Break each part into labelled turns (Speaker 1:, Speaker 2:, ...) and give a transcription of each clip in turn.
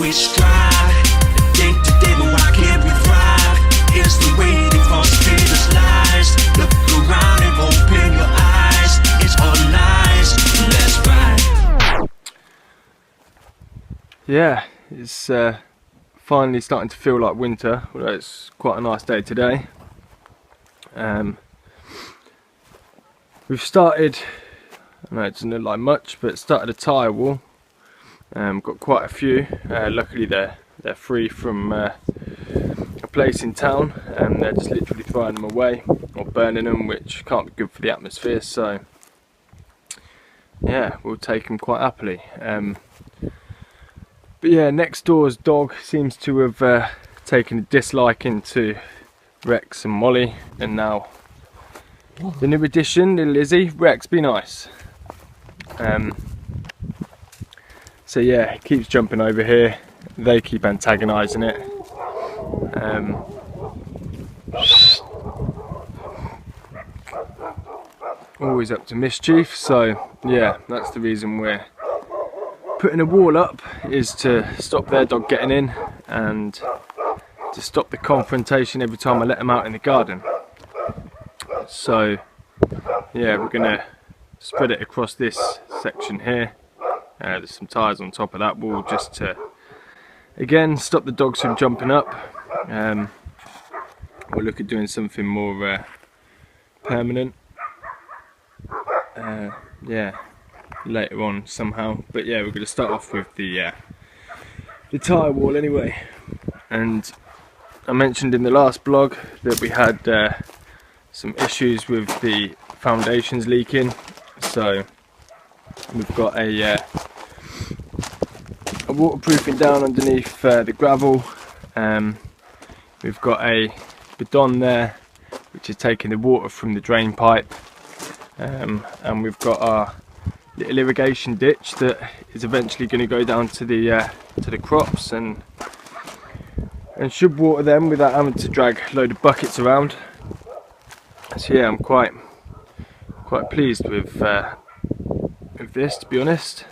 Speaker 1: always strive and think today, but why can't we thrive? It's the way they false feed us lies. Look around and open your eyes. It's all lies. Let's ride.
Speaker 2: Yeah, it's finally starting to feel like winter, although it's quite a nice day today. We've started, I know it doesn't look like much, but started a tyre wall. Got quite a few. Luckily they're free from a place in town, and they're just literally throwing them away or burning them, which can't be good for the atmosphere. So yeah, we'll take them quite happily. But yeah, next door's dog seems to have taken a disliking to Rex and Molly, and now the new addition, little Izzy. Rex, be nice. So yeah, it keeps jumping over here. They keep antagonising it. Always up to mischief. So yeah, that's the reason we're putting a wall up, is to stop their dog getting in and to stop the confrontation every time I let them out in the garden. So yeah, we're gonna spread it across this section here. There's some tyres on top of that wall, just to again stop the dogs from jumping up. We'll look at doing something more permanent, yeah, later on somehow. But yeah, we're going to start off with the tyre wall anyway. And I mentioned in the last blog that we had some issues with the foundations leaking, so we've got a waterproofing down underneath the gravel. We've got a bidon there which is taking the water from the drain pipe, and we've got our little irrigation ditch that is eventually going to go down to the crops and should water them without having to drag a load of buckets around. So yeah, I'm quite pleased with this, to be honest.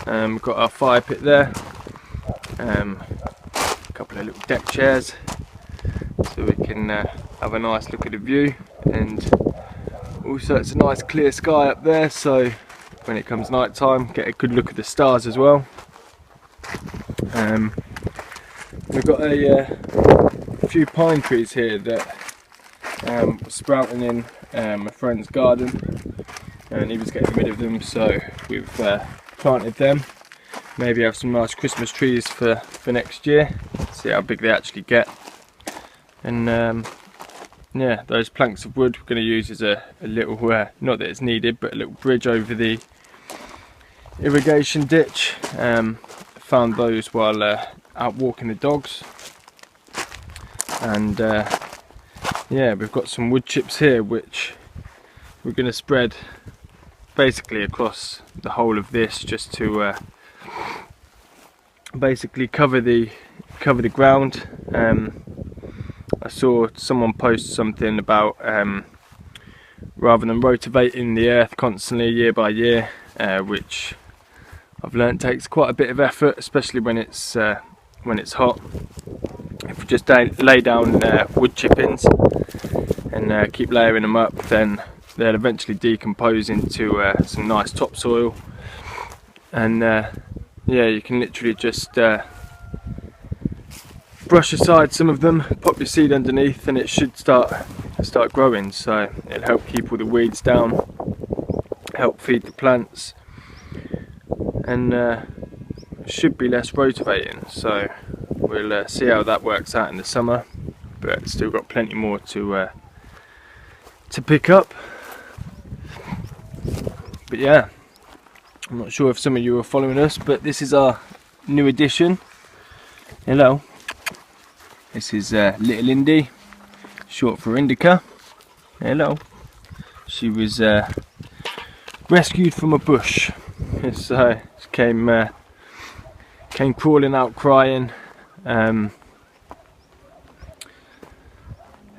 Speaker 2: We've got our fire pit there, a couple of little deck chairs so we can have a nice look at the view, and also it's a nice clear sky up there, so when it comes night time, get a good look at the stars as well. We've got a few pine trees here that were sprouting in my friend's garden, and he was getting rid of them, so we've planted them. Maybe have some nice Christmas trees for next year, see how big they actually get. And yeah, those planks of wood we're going to use as a little, not that it's needed, but a little bridge over the irrigation ditch. Found those while out walking the dogs. And yeah, we've got some wood chips here which we're going to spread basically across the whole of this, just to basically cover the ground. I saw someone post something about rather than rotivating the earth constantly year by year, which I've learnt takes quite a bit of effort, especially when it's hot. If we just lay down wood chippings and keep layering them up, then they'll eventually decompose into some nice topsoil, and yeah, you can literally just brush aside some of them, pop your seed underneath, and it should start growing. So it'll help keep all the weeds down, help feed the plants, and should be less rotivating. So we'll see how that works out in the summer, but still got plenty more to pick up. But yeah, I'm not sure if some of you are following us, but this is our new addition. Hello. This is little Indy, short for Indica. Hello. She was rescued from a bush. So she came crawling out crying, and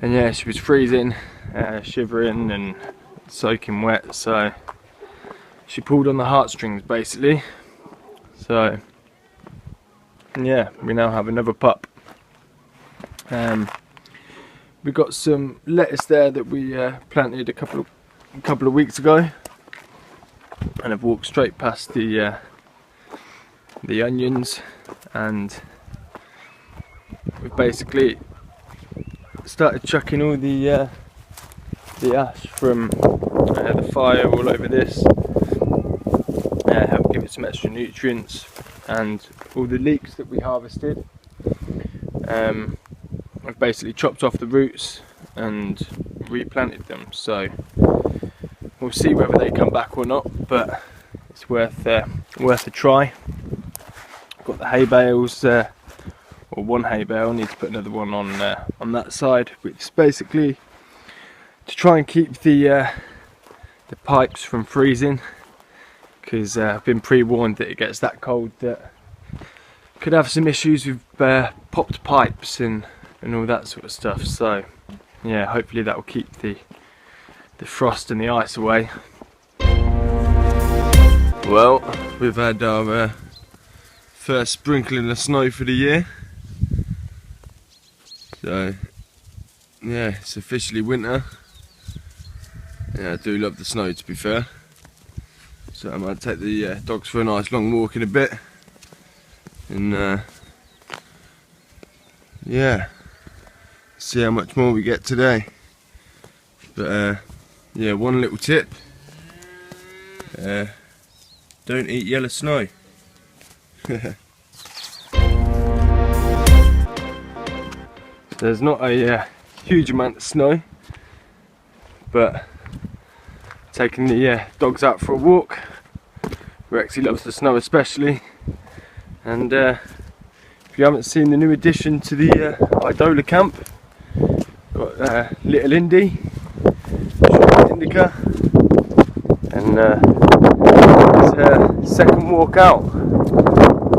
Speaker 2: yeah, she was freezing, shivering and soaking wet, so she pulled on the heartstrings basically. So yeah, we now have another pup. We got some lettuce there that we planted a couple of weeks ago, and I've walked straight past the onions, and we've basically started chucking all the ash from the fire all over this, help give it some extra nutrients, and all the leeks that we harvested. I've basically chopped off the roots and replanted them, so we'll see whether they come back or not, but it's worth a try. Got the hay bales, or one hay bale. Need to put another one on that side, which is basically to try and keep the pipes from freezing, because I've been pre-warned that it gets that cold that could have some issues with popped pipes and all that sort of stuff. So yeah, hopefully that will keep the frost and the ice away. Well, we've had our first sprinkling of snow for the year, so yeah, it's officially winter. Yeah, I do love the snow, to be fair, so I might take the dogs for a nice long walk in a bit, and yeah, see how much more we get today. But yeah, one little tip, don't eat yellow snow. There's not a huge amount of snow, but taking the dogs out for a walk. Rexy loves the snow especially, and if you haven't seen the new addition to the Idola camp, got little Indy, short Indica, and it's her second walk out.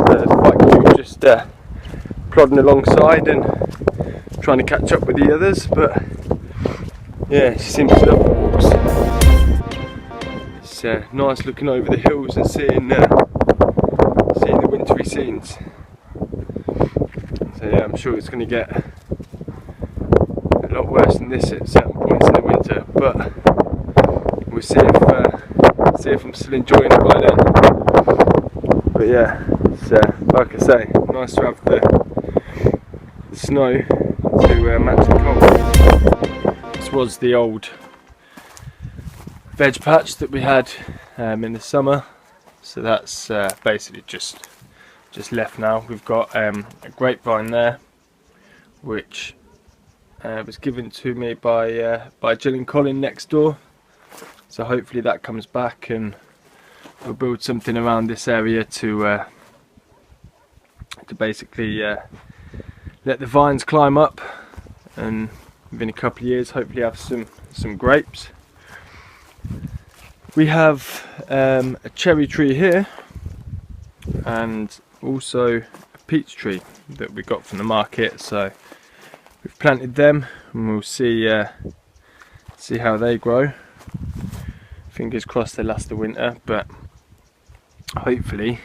Speaker 2: So it's quite cute, just plodding alongside and trying to catch up with the others, but yeah, she seems to love the walks. It's nice looking over the hills and seeing the wintry scenes. So yeah, I'm sure it's going to get a lot worse than this at certain points in the winter, but we'll see if I'm still enjoying it by then. But yeah, it's like I say, nice to have the snow to match the cold. This was the old veg patch that we had in the summer, so that's basically just left now. We've got a grapevine there, which was given to me by Jill and Colin next door, so hopefully that comes back and we'll build something around this area to basically let the vines climb up, and within a couple of years hopefully have some grapes. We have a cherry tree here, and also a peach tree that we got from the market, so we've planted them and we'll see how they grow. Fingers crossed they last the winter, but hopefully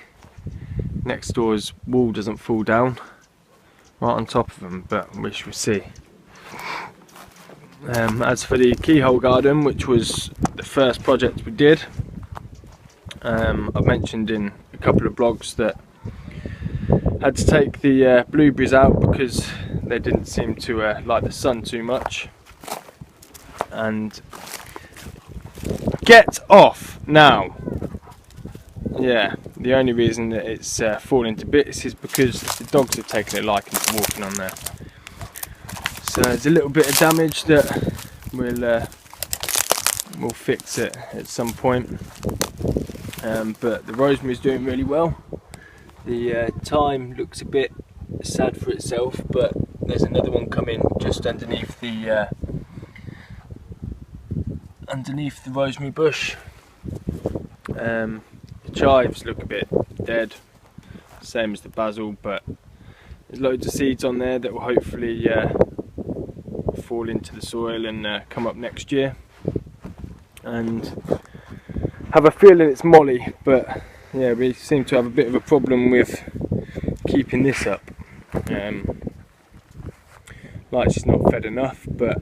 Speaker 2: next door's wall doesn't fall down right on top of them, but we shall see. As for the keyhole garden, which was the first project we did, I've mentioned in a couple of blogs that I had to take the blueberries out because they didn't seem to like the sun too much. And get off now! Yeah, the only reason that it's falling to bits is because the dogs have taken a liking to walking on there. So there's a little bit of damage that we'll fix it at some point. But the rosemary's doing really well. The thyme looks a bit sad for itself, but there's another one coming just underneath the rosemary bush. The chives look a bit dead, same as the basil, but there's loads of seeds on there that will hopefully fall into the soil and come up next year. And have a feeling it's molly, but yeah, we seem to have a bit of a problem with keeping this up. Like she's not fed enough, but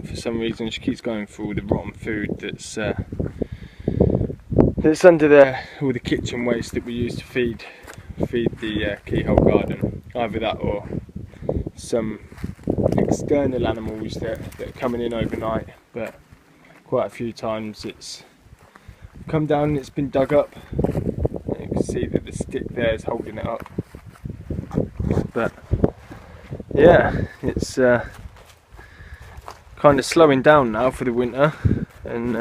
Speaker 2: for some reason she keeps going through all the rotten food that's under there, all the kitchen waste that we use to feed the keyhole garden. Either that or some external animals that are coming in overnight, but quite a few times it's come down and it's been dug up. And you can see that the stick there is holding it up. But yeah, it's kind of slowing down now for the winter, and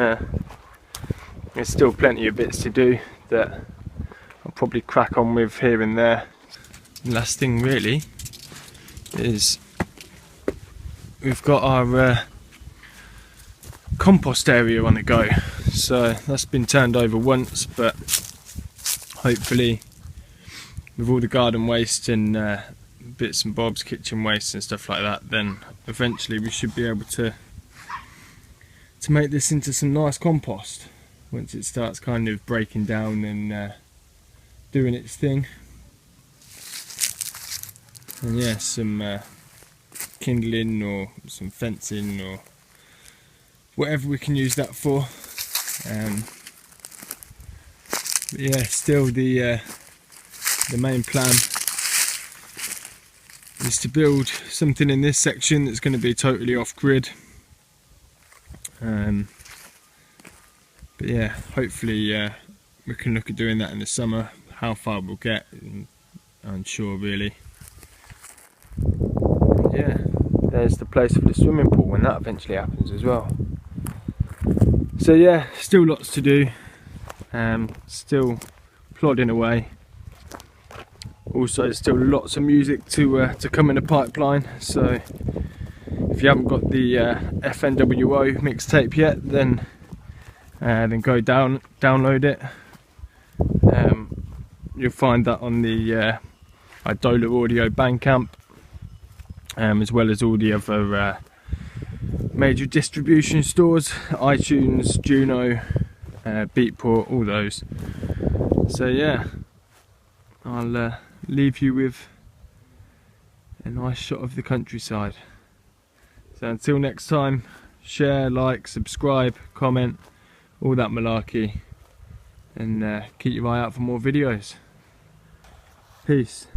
Speaker 2: there's still plenty of bits to do that I'll probably crack on with here and there. Last thing really is we've got our compost area on the go. So that's been turned over once, but hopefully with all the garden waste and bits and bobs, kitchen waste and stuff like that, then eventually we should be able to make this into some nice compost once it starts kind of breaking down and doing its thing. And yeah, some kindling or some fencing or whatever we can use that for. But yeah, still the main plan is to build something in this section that's going to be totally off grid. But yeah, hopefully we can look at doing that in the summer. How far we'll get, I'm unsure really. Yeah, there's the place for the swimming pool when that eventually happens as well. So yeah, still lots to do, still plodding away. Also still lots of music to come in the pipeline, so if you haven't got the FNWO mixtape yet, then go download it. You'll find that on the Idola Audio Bandcamp, as well as all the other major distribution stores, iTunes, Juno, Beatport, all those. So yeah, I'll leave you with a nice shot of the countryside. So until next time, share, like, subscribe, comment, all that malarkey, and keep your eye out for more videos. Peace.